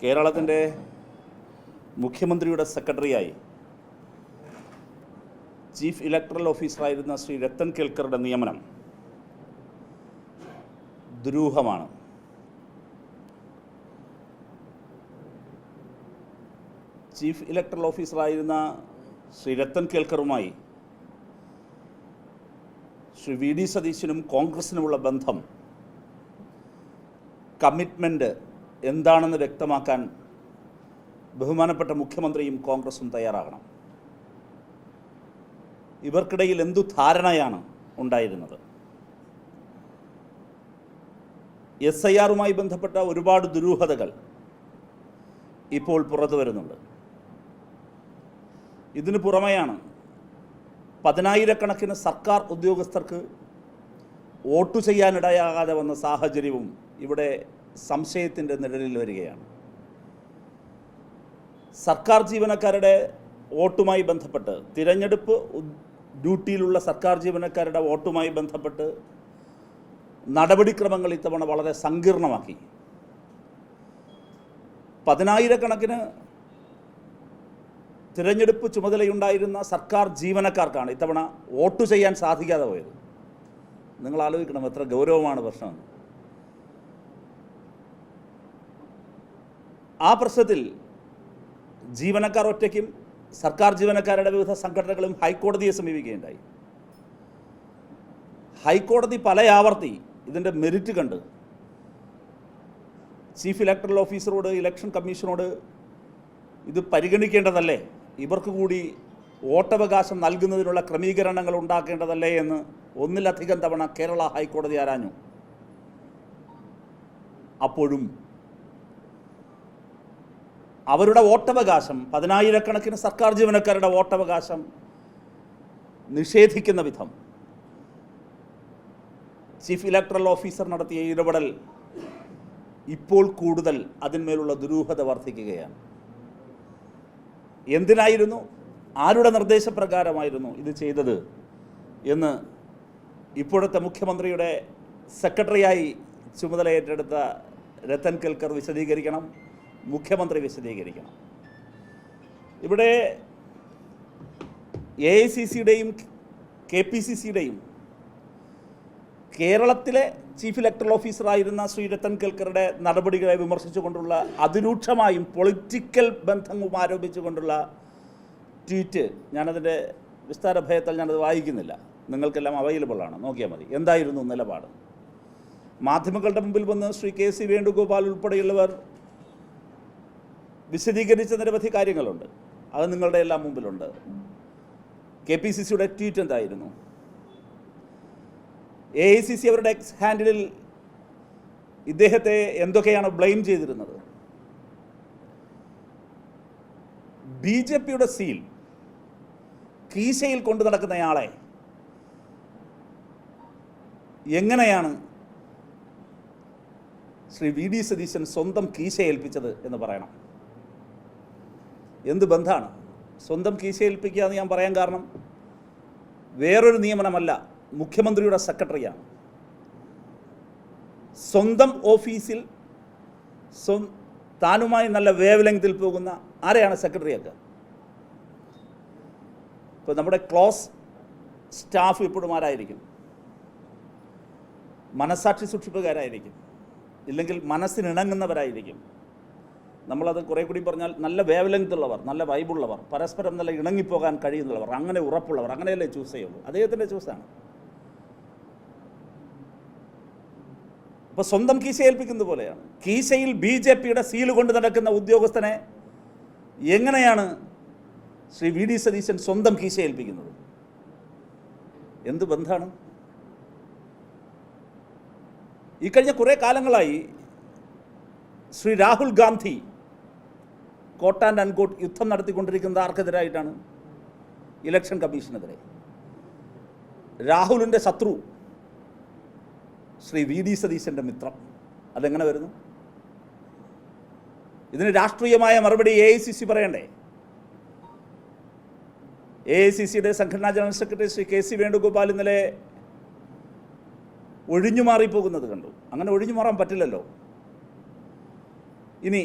കേരളത്തിൻ്റെ മുഖ്യമന്ത്രിയുടെ സെക്രട്ടറിയായി ചീഫ് ഇലക്ടറൽ ഓഫീസറായിരുന്ന ശ്രീ രത്തൻ കേൽക്കറുടെ നിയമനം ദുരൂഹമാണ്. ചീഫ് ഇലക്ടറൽ ഓഫീസറായിരുന്ന ശ്രീ രത്തൻ കേൽക്കറുമായി ശ്രീ വി ഡി സതീശനും കോൺഗ്രസിനുമുള്ള ബന്ധം, കമ്മിറ്റ്മെൻറ്റ് എന്താണെന്ന് വ്യക്തമാക്കാൻ ബഹുമാനപ്പെട്ട മുഖ്യമന്ത്രിയും കോൺഗ്രസും തയ്യാറാകണം. ഇവർക്കിടയിൽ എന്തു ധാരണയാണ് ഉണ്ടായിരുന്നത്? SIR-മായി ബന്ധപ്പെട്ട ഒരുപാട് ദുരൂഹതകൾ ഇപ്പോൾ പുറത്തു വരുന്നുണ്ട്. ഇതിനു പുറമെയാണ് പതിനായിരക്കണക്കിന് സർക്കാർ ഉദ്യോഗസ്ഥർക്ക് വോട്ടു ചെയ്യാനിടയാകാതെ വന്ന സാഹചര്യവും ഇവിടെ സംശയത്തിൻ്റെ നിഴലിൽ വരികയാണ്. സർക്കാർ ജീവനക്കാരുടെ വോട്ടുമായി ബന്ധപ്പെട്ട്, തിരഞ്ഞെടുപ്പ് ഡ്യൂട്ടിയിലുള്ള സർക്കാർ ജീവനക്കാരുടെ വോട്ടുമായി ബന്ധപ്പെട്ട് നടപടിക്രമങ്ങൾ ഇത്തവണ വളരെ സങ്കീർണമാക്കി. പതിനായിരക്കണക്കിന് തിരഞ്ഞെടുപ്പ് ചുമതലയുണ്ടായിരുന്ന സർക്കാർ ജീവനക്കാർക്കാണ് ഇത്തവണ വോട്ട് ചെയ്യാൻ സാധിക്കാതെ പോയത്. നിങ്ങൾ ആലോചിക്കണം എത്ര ഗൗരവമാണ് പ്രശ്നം. ആ പ്രശ്നത്തിൽ ജീവനക്കാർ ഒറ്റയ്ക്കും സർക്കാർ ജീവനക്കാരുടെ വിവിധ സംഘടനകളും ഹൈക്കോടതിയെ സമീപിക്കുകയുണ്ടായി. ഹൈക്കോടതി പലയാവർത്തി ഇതിൻ്റെ മെറിറ്റ് കണ്ട് ചീഫ് ഇലക്ടറൽ ഓഫീസറോട്, ഇലക്ഷൻ കമ്മീഷനോട് ഇത് പരിഗണിക്കേണ്ടതല്ലേ, ഇവർക്ക് കൂടി വോട്ടവകാശം നൽകുന്നതിനുള്ള ക്രമീകരണങ്ങൾ ഉണ്ടാക്കേണ്ടതല്ലേ എന്ന് ഒന്നിലധികം തവണ കേരള ഹൈക്കോടതി ആരാഞ്ഞു. അപ്പോഴും അവരുടെ വോട്ടവകാശം, പതിനായിരക്കണക്കിന് സർക്കാർ ജീവനക്കാരുടെ വോട്ടവകാശം നിഷേധിക്കുന്ന വിധം ചീഫ് ഇലക്ടറൽ ഓഫീസർ നടത്തിയ ഇടപെടൽ ഇപ്പോൾ കൂടുതൽ അതിന്മേലുള്ള ദുരൂഹത വർദ്ധിക്കുകയാണ്. എന്തിനായിരുന്നു, ആരുടെ നിർദ്ദേശപ്രകാരമായിരുന്നു ഇത് ചെയ്തത് എന്ന് ഇപ്പോഴത്തെ മുഖ്യമന്ത്രിയുടെ സെക്രട്ടറിയായി ചുമതല ഏറ്റെടുത്ത രത്തൻ കേൽക്കർ വിശദീകരിക്കണം, മുഖ്യമന്ത്രി വിശദീകരിക്കണം. ഇവിടെ AICCയുടെയും KPCCയുടെയും കേരളത്തിലെ ചീഫ് ഇലക്ടറൽ ഓഫീസറായിരുന്ന ശ്രീ രത്തൻ കേൽക്കറുടെ നടപടികളെ വിമർശിച്ചുകൊണ്ടുള്ള അതിരൂക്ഷമായും പൊളിറ്റിക്കൽ ബന്ധവും ആരോപിച്ചുകൊണ്ടുള്ള ട്വീറ്റ്, ഞാനതിൻ്റെ വിസ്താര ഭയത്താൽ ഞാനത് വായിക്കുന്നില്ല, നിങ്ങൾക്കെല്ലാം അവൈലബിളാണ്, നോക്കിയാൽ മതി. എന്തായിരുന്നു നിലപാട്? മാധ്യമങ്ങളുടെ മുമ്പിൽ വന്ന് ശ്രീ KC വേണുഗോപാൽ ഉൾപ്പെടെയുള്ളവർ വിശദീകരിച്ച നിരവധി കാര്യങ്ങളുണ്ട്, അത് നിങ്ങളുടെ എല്ലാം മുമ്പിലുണ്ട്. KPCCയുടെ ട്വീറ്റ് എന്തായിരുന്നു? AICC അവരുടെ എക്സ് ഹാൻഡിലിൽ ഇദ്ദേഹത്തെ എന്തൊക്കെയാണ് ബ്ലെയിം ചെയ്തിരുന്നത്? BJPയുടെ സീൽ കീശയിൽ കൊണ്ടു നടക്കുന്നയാളെ എങ്ങനെയാണ് ശ്രീ വി ഡി സതീശൻ സ്വന്തം കീശ ഏൽപ്പിച്ചത് എന്ന് പറയണം. എന്ത് ബന്ധമാണ് സ്വന്തം കീശ ഏൽപ്പിക്കുക എന്ന് ഞാൻ പറയാൻ കാരണം, വേറൊരു നിയമനമല്ല, മുഖ്യമന്ത്രിയുടെ സെക്രട്ടറിയാണ്. സ്വന്തം ഓഫീസിൽ താനുമായി നല്ല വേവ് ലെങ്തിൽ പോകുന്ന ആരെയാണ് സെക്രട്ടറിയാക്കുക? ഇപ്പോൾ നമ്മുടെ ക്ലോസ് സ്റ്റാഫ് ഇപ്പോഴും ആരായിരിക്കും? മനസാക്ഷി സൂക്ഷിപ്പുകാരായിരിക്കും, ഇല്ലെങ്കിൽ മനസ്സിനിണങ്ങുന്നവരായിരിക്കും. നമ്മളത് കുറേ കൂടി പറഞ്ഞാൽ നല്ല വേവ് ലെങ്ത് ഉള്ളവർ, നല്ല വൈബുള്ളവർ, പരസ്പരം നല്ല ഇണങ്ങിപ്പോകാൻ കഴിയുന്നവർ, അങ്ങനെ ഉറപ്പുള്ളവർ, അങ്ങനെയല്ലേ ചൂസ് ചെയ്യുള്ളൂ. അദ്ദേഹത്തിൻ്റെ ചൂസാണ്. അപ്പോൾ സ്വന്തം കീശ ഏൽപ്പിക്കുന്നത് പോലെയാണ്. കീശയിൽ BJPയുടെ സീല് കൊണ്ട് നടക്കുന്ന ഉദ്യോഗസ്ഥനെ എങ്ങനെയാണ് ശ്രീ വി ഡി സതീശൻ സ്വന്തം കീശ ഏൽപ്പിക്കുന്നത്? എന്ത് ബന്ധമാണ്? ഈ കഴിഞ്ഞ കുറേ കാലങ്ങളായി ശ്രീ രാഹുൽ ഗാന്ധി കോട്ട് ആൻഡ് അൺകോട്ട് യുദ്ധം നടത്തിക്കൊണ്ടിരിക്കുന്നത് ആർക്കെതിരായിട്ടാണ്? ഇലക്ഷൻ കമ്മീഷനെതിരെ. രാഹുലിൻ്റെ ശത്രു ശ്രീ വി ഡി സതീശൻ്റെ മിത്രം. അതെങ്ങനെ വരുന്നു? ഇതിന് രാഷ്ട്രീയമായ മറുപടി AICC പറയണ്ടേ? AICCയുടെ സംഘടനാ general secretary Shri KC Venugopal ഇന്നലെ ഒഴിഞ്ഞു മാറിപ്പോകുന്നത് കണ്ടു. അങ്ങനെ ഒഴിഞ്ഞു മാറാൻ പറ്റില്ലല്ലോ. ഇനി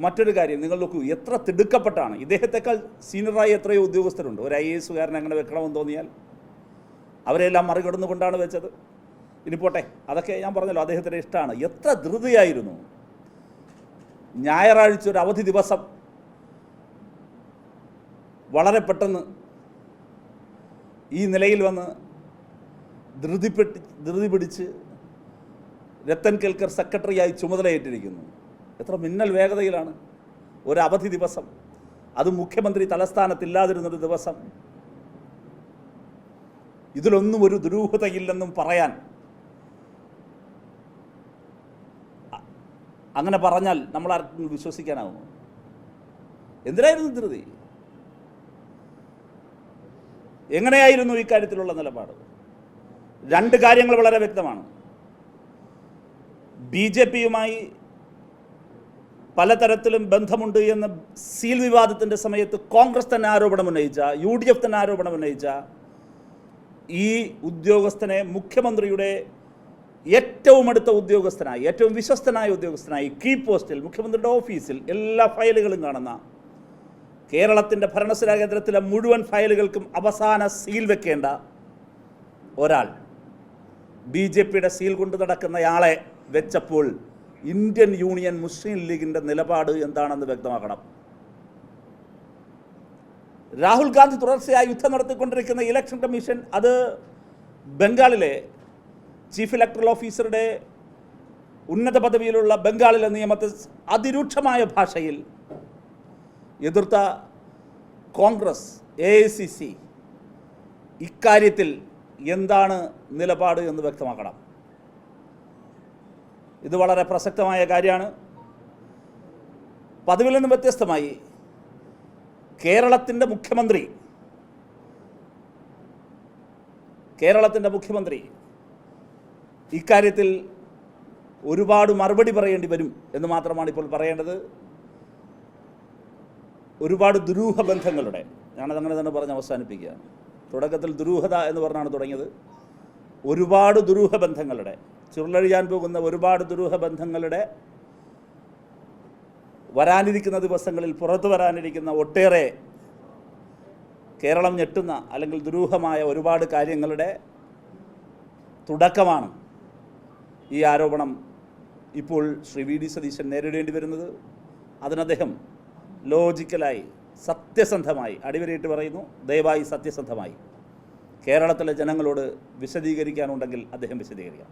മറ്റൊരു കാര്യം നിങ്ങൾ നോക്കൂ, എത്ര തിടുക്കപ്പെട്ടാണ്. ഇദ്ദേഹത്തെക്കാൾ സീനിയറായി എത്രയോ ഉദ്യോഗസ്ഥരുണ്ട്. ഒരു IAS അങ്ങനെ വെക്കണമെന്ന് തോന്നിയാൽ അവരെല്ലാം മറികടന്നുകൊണ്ടാണ് വെച്ചത്. ഇനി പോട്ടെ, അതൊക്കെ ഞാൻ പറഞ്ഞല്ലോ, അദ്ദേഹത്തിൻ്റെ ഇഷ്ടമാണ്. എത്ര ധൃതിയായിരുന്നു. ഞായറാഴ്ച ഒരു അവധി ദിവസം വളരെ പെട്ടെന്ന് ഈ നിലയിൽ വന്ന് ധൃതി പിടിച്ച് രത്തൻ കേൽക്കർ സെക്രട്ടറിയായി ചുമതലയേറ്റിരിക്കുന്നു. എത്ര മിന്നൽ വേഗതയിലാണ്. ഒരു അവധി ദിവസം, അത് മുഖ്യമന്ത്രി തലസ്ഥാനത്തില്ലാതിരുന്നൊരു ദിവസം. ഇതിലൊന്നും ഒരു ദുരൂഹതയില്ലെന്നും പറയാൻ, അങ്ങനെ പറഞ്ഞാൽ നമ്മൾ ആർക്കും വിശ്വസിക്കാനാവുമോ? എന്തിനായിരുന്നു ധൃതി? എങ്ങനെയായിരുന്നു ഇക്കാര്യത്തിലുള്ള നിലപാട്? രണ്ട് കാര്യങ്ങൾ വളരെ വ്യക്തമാണ്. BJPയുമായി പലതരത്തിലും ബന്ധമുണ്ട് എന്ന് സീൽ വിവാദത്തിൻ്റെ സമയത്ത് കോൺഗ്രസ് തന്നെ ആരോപണം ഉന്നയിച്ച, UDF തന്നെ ആരോപണം ഉന്നയിച്ച ഈ ഉദ്യോഗസ്ഥനെ മുഖ്യമന്ത്രിയുടെ ഏറ്റവും അടുത്ത ഉദ്യോഗസ്ഥനായി, ഏറ്റവും വിശ്വസ്തനായ ഉദ്യോഗസ്ഥനായി, കീ പോസ്റ്റിൽ, മുഖ്യമന്ത്രിയുടെ ഓഫീസിൽ എല്ലാ ഫയലുകളും കാണുന്ന, കേരളത്തിൻ്റെ ഭരണസിരാ കേന്ദ്രത്തിലെ മുഴുവൻ ഫയലുകൾക്കും അവസാന സീൽ വെക്കേണ്ട ഒരാൾ, BJPയുടെ സീൽ കൊണ്ട് നടക്കുന്നയാളെ വെച്ചപ്പോൾ ഇന്ത്യൻ യൂണിയൻ മുസ്ലിം ലീഗിൻ്റെ നിലപാട് എന്താണെന്ന് വ്യക്തമാക്കണം. രാഹുൽ ഗാന്ധി തുടർച്ചയായി യുദ്ധം നടത്തിക്കൊണ്ടിരിക്കുന്ന ഇലക്ഷൻ കമ്മീഷൻ, അത് ബംഗാളിലെ ചീഫ് ഇലക്ടറൽ ഓഫീസറുടെ ഉന്നത പദവിയിലുള്ള ബംഗാളിലെ നിയമത്തെ അതിരൂക്ഷമായ ഭാഷയിൽ എതിർത്ത കോൺഗ്രസ്, AICC ഇക്കാര്യത്തിൽ എന്താണ് നിലപാട് എന്ന് വ്യക്തമാക്കണം. ഇത് വളരെ പ്രസക്തമായ കാര്യമാണ്. പതിവിൽ നിന്നും വ്യത്യസ്തമായി കേരളത്തിൻ്റെ മുഖ്യമന്ത്രി ഇക്കാര്യത്തിൽ ഒരുപാട് മറുപടി പറയേണ്ടി വരും എന്ന് മാത്രമാണ് ഇപ്പോൾ പറയേണ്ടത്. ഒരുപാട് ദുരൂഹ ബന്ധങ്ങളുടെ, ഞാനതങ്ങനെ തന്നെ പറഞ്ഞ് അവസാനിപ്പിക്കുകയാണ്. തുടക്കത്തിൽ ദുരൂഹത എന്ന് പറഞ്ഞാണ് തുടങ്ങിയത്. ഒരുപാട് ദുരൂഹ ബന്ധങ്ങളുടെ, ചുരുളഴിയാൻ പോകുന്ന ഒരുപാട് ദുരൂഹ ബന്ധങ്ങളുടെ, വരാനിരിക്കുന്ന ദിവസങ്ങളിൽ പുറത്തു വരാനിരിക്കുന്ന ഒട്ടേറെ കേരളം ഞെട്ടുന്ന അല്ലെങ്കിൽ ദുരൂഹമായ ഒരുപാട് കാര്യങ്ങളുടെ തുടക്കമാണ് ഈ ആരോപണം ഇപ്പോൾ ശ്രീ VD സതീശൻ നേരിടേണ്ടി വരുന്നത്. അതിനദ്ദേഹം ലോജിക്കലായി, സത്യസന്ധമായി, അടിവരയിട്ട് പറയുന്നു, ദയവായി സത്യസന്ധമായി കേരളത്തിലെ ജനങ്ങളോട് വിശദീകരിക്കാനുണ്ടെങ്കിൽ അദ്ദേഹം വിശദീകരിക്കാം.